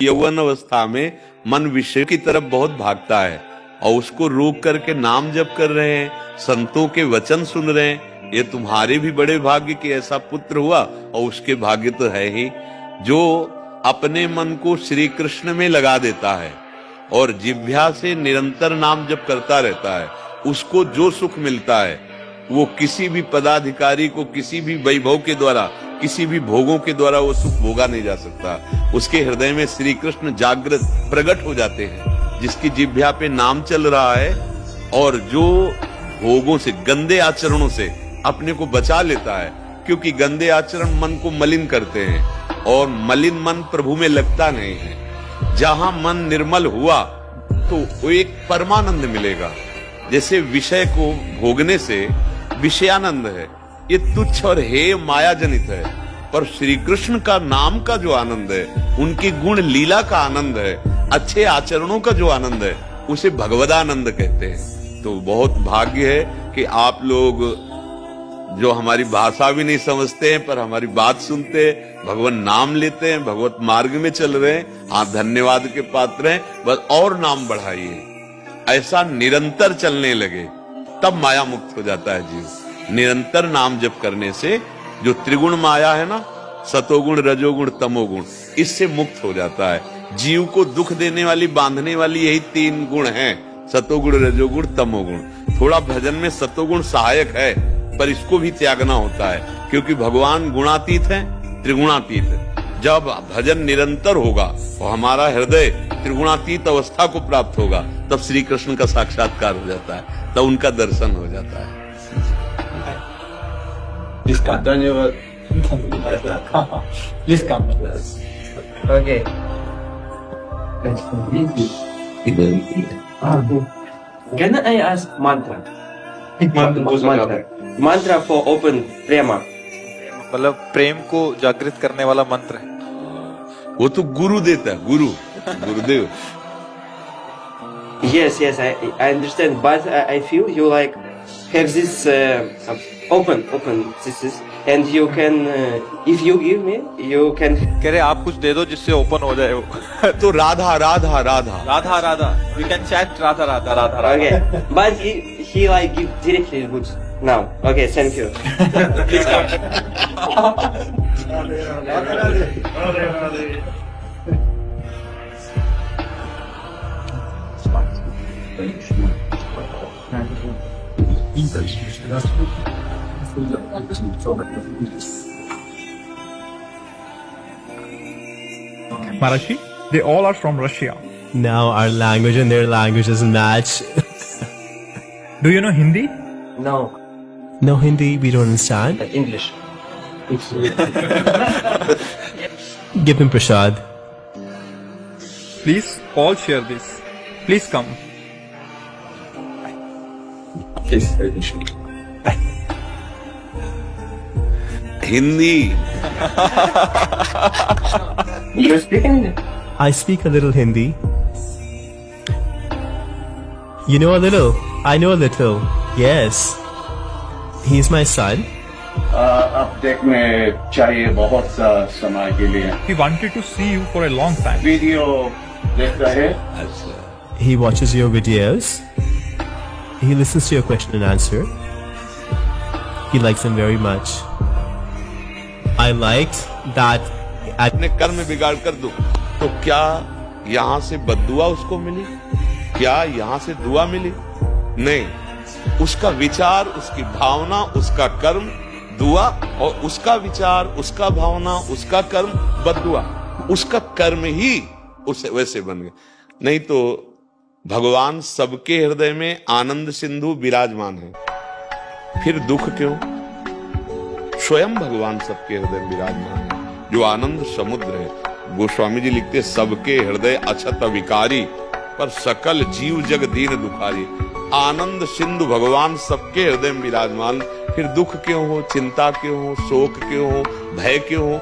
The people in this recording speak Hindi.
यौवन अवस्था में मन विषय की तरफ बहुत भागता है और उसको रोक करके नाम जप कर रहे हैं, संतों के वचन सुन रहे हैं। ये तुम्हारे भी बड़े भाग्य कि ऐसा पुत्र हुआ, और उसके भाग्य तो है ही जो अपने मन को श्री कृष्ण में लगा देता है और जिह्वा से निरंतर नाम जप करता रहता है। उसको जो सुख मिलता है वो किसी भी पदाधिकारी को किसी भी वैभव के द्वारा, किसी भी भोगों के द्वारा वो सुख भोगा नहीं जा सकता। उसके हृदय में श्री कृष्ण जागृत प्रकट हो जाते हैं। जिसकी जिह्वा पे नाम चल रहा है और जो भोगों से, गंदे आचरणों से अपने को बचा लेता है, क्योंकि गंदे आचरण मन को मलिन करते हैं और मलिन मन प्रभु में लगता नहीं है। जहां मन निर्मल हुआ तो वो एक परमानंद मिलेगा। जैसे विषय को भोगने से विषयानंद है, ये तुच्छ और हेय माया जनित है, पर श्री कृष्ण का नाम का जो आनंद है, उनकी गुण लीला का आनंद है, अच्छे आचरणों का जो आनंद है, उसे भगवदानंद कहते हैं। तो बहुत भाग्य है कि आप लोग जो हमारी भाषा भी नहीं समझते हैं पर हमारी बात सुनते हैं, भगवान नाम लेते हैं, भगवत मार्ग में चल रहे हैं। हाँ, धन्यवाद के पात्र हैं। बस और नाम बढ़ाइए, ऐसा निरंतर चलने लगे तब माया मुक्त हो जाता है जीव। निरंतर नाम जप करने से जो त्रिगुण माया है ना, सतोगुण, रजोगुण, तमोगुण, इससे मुक्त हो जाता है। जीव को दुख देने वाली, बांधने वाली यही तीन गुण हैं, सतोगुण, रजोगुण, तमोगुण। थोड़ा भजन में सतोगुण सहायक है पर इसको भी त्यागना होता है, क्योंकि भगवान गुणातीत है, त्रिगुणातीत है। जब भजन निरंतर होगा और हमारा हृदय त्रिगुणातीत अवस्था को प्राप्त होगा, तब श्री कृष्ण का साक्षात्कार हो जाता है, तब उनका दर्शन हो जाता है। धन्यवाद। Okay, can I ask mantra? Mantra for open prema. मतलब प्रेम को जागृत करने वाला मंत्र है। वो तो गुरु देता है, गुरुदेव। Yes, I understand, but I feel you like have this open this is, and you can if you give me, you can. कह रहे आप कुछ दे दो जिससे ओपन हो जाए वो। तो Radha Radha Radha Radha Radha, we can chat Radha Radha Radha Radha. Okay, but he like give directly good now. Okay, thank you. Please come. Marathi, they all are from Russia. Now our language and their language doesn't match. Do you know Hindi? No, No Hindi, we don't understand. English. Give him prasad. Please all share this. Please come. Hindi. You speak Hindi? I speak a little Hindi. You know a little? I know a little. Yes. He's my son. अब देखने चाहिए बहुत समय के लिए। We wanted to see you for a long time. Video देख रहे। He watches your videos. He listens to your question and answer. He likes them very much. I liked that. अपने कर्म बिगाड़ कर दो तो क्या यहाँ से बद्दुआ उसको मिली? क्या यहाँ से दुआ मिली? नहीं, उसका विचार, उसकी भावना, उसका कर्म दुआ, और उसका विचार, उसका भावना, उसका कर्म बद्दुआ। उसका कर्म ही उसे वैसे बन गया। नहीं तो भगवान सबके हृदय में आनंद सिंधु विराजमान है, फिर दुख क्यों? स्वयं भगवान सबके हृदय विराजमान है, जो आनंद समुद्र है। गोस्वामी जी लिखते, सबके हृदय अछत विकारी, पर सकल जीव जग दीन दुखारी। आनंद सिंधु भगवान सबके हृदय में विराजमान, फिर दुख क्यों हो, चिंता क्यों हो, शोक क्यों हो, भय क्यों हो?